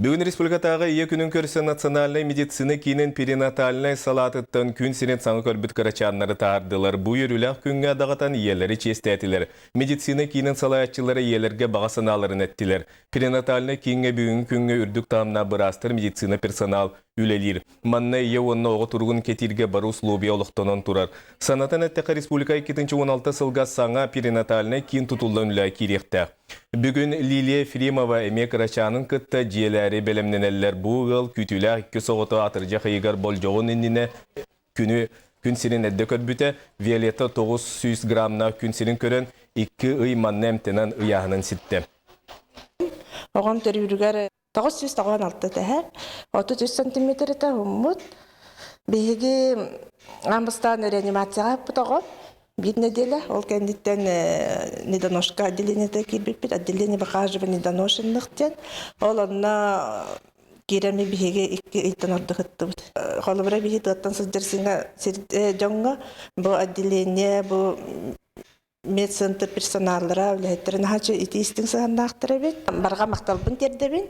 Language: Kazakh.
Бүгін республикатағы күнін көрсі национальный медицина кейінен перинатальный салатыттан күн сенет саңы көрбіт қарачанлары тардылар. Бұл үрілі күнге адағатан иелері честі әтілер. Медицина кейінен салаятчылары иелерге бағасыналарын әттілер. Перинатальный кейінге бүгін күнге үрдік тамына бұрастыр медицина персонал үлелер. Манна ие онына оғы тұрғын кетирге бару слобия олықтанан тұрар. Санатан әттіқі республика 2016 сылға саңа перинатальный кейін тұтылдан үлі керекті. Бүгін Лилия Фримова әме қарачанын күтті жиелері белемненелер бұғыл күтілі 2 соғыты атыржа қиығар бол жоғын еніне күн сирин әдді көрбіті Виолетта 900 грамна күн сирин көрін 2 ұй манны әмтенен ұяғынан сітті. Оған төрүрүгөр 996 тәһәр, 33 сантиметр тәһүммут. Биһиги амбыстан реанимацияга путагы бир неделя ол кендиттен недоношка отделениеде кирбит отделение бахажива недоношенлыктен ол онна киреми биһиги 2 ыйтан ордугытты. Холобра биһи таттан сыздырсыңа жоңга бу отделение бу медцентр персоналлара үләһеттерин хачы итистин саһандактыры бит. Барга макталбын тердебин.